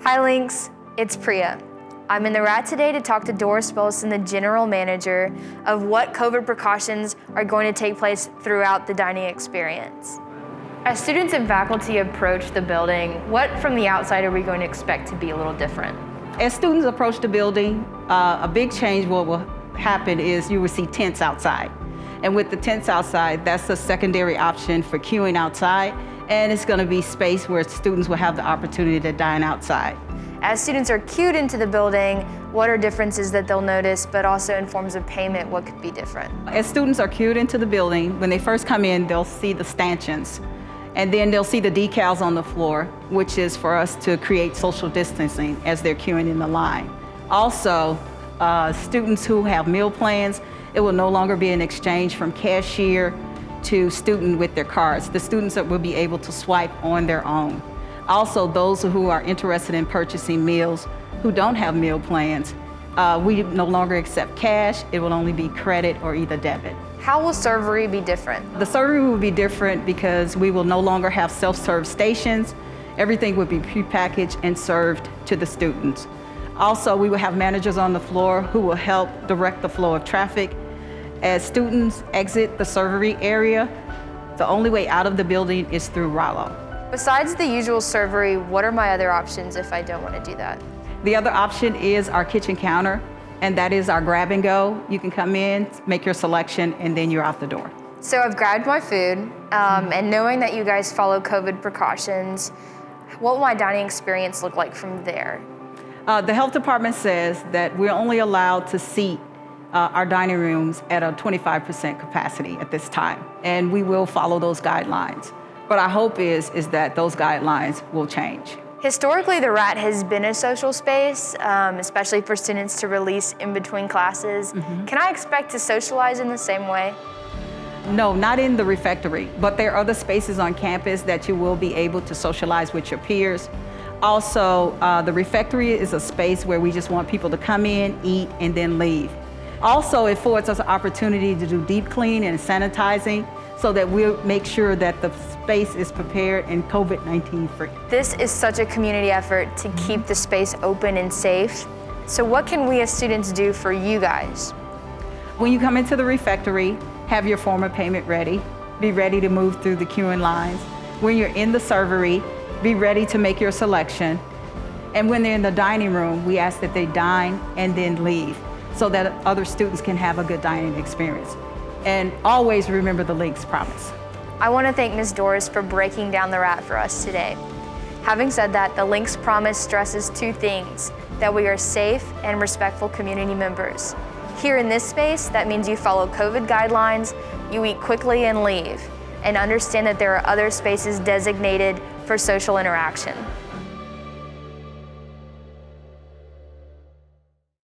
Hi Lynx, it's Priya. I'm in the RAT today to talk to Doris Wilson, the General Manager, of what COVID precautions are going to take place throughout the dining experience. As students and faculty approach the building, what from the outside are we going to expect to be a little different? As students approach the building, a big change what will happen is you will see tents outside. And with the tents outside, that's a secondary option for queuing outside, and it's going to be space where students will have the opportunity to dine outside. As students are queued into the building, what are differences that they'll notice, but also in forms of payment, what could be different? As students are queued into the building, when they first come in, they'll see the stanchions, and then they'll see the decals on the floor, which is for us to create social distancing as they're queuing in the line. Also, students who have meal plans, it will no longer be an exchange from cashier to student with their cards. The students will be able to swipe on their own. Also, those who are interested in purchasing meals who don't have meal plans, we no longer accept cash. It will only be credit or either debit. How will servery be different? The servery will be different because we will no longer have self-serve stations. Everything will be prepackaged and served to the students. Also, we will have managers on the floor who will help direct the flow of traffic. As students exit the servery area, the only way out of the building is through Rollo. Besides the usual servery, what are my other options if I don't want to do that? The other option is our kitchen counter, and that is our grab and go. You can come in, make your selection, and then you're out the door. So I've grabbed my food, and knowing that you guys follow COVID precautions, what will my dining experience look like from there? The health department says that we're only allowed to seat our dining rooms at a 25% capacity at this time, and we will follow those guidelines. But our hope is that those guidelines will change. Historically, the RAT has been a social space, especially for students to release in between classes. Can I expect to socialize in the same way? No, not in the refectory, but there are other spaces on campus that you will be able to socialize with your peers. Also, the refectory is a space where we just want people to come in, eat, and then leave. Also, it affords us an opportunity to do deep clean and sanitizing so that we'll make sure that the space is prepared and COVID-19 free. This is such a community effort to keep the space open and safe. So what can we as students do for you guys? When you come into the refectory, have your form of payment ready. Be ready to move through the queuing lines. When you're in the servery, be ready to make your selection. And when they're in the dining room, we ask that they dine and then leave so that other students can have a good dining experience. And always remember the Lynx promise. I want to thank Ms. Doris for breaking down the RAT for us today. Having said that, the Lynx promise stresses two things: that we are safe and respectful community members. Here in this space, that means you follow COVID guidelines, you eat quickly and leave, and understand that there are other spaces designated for social interaction.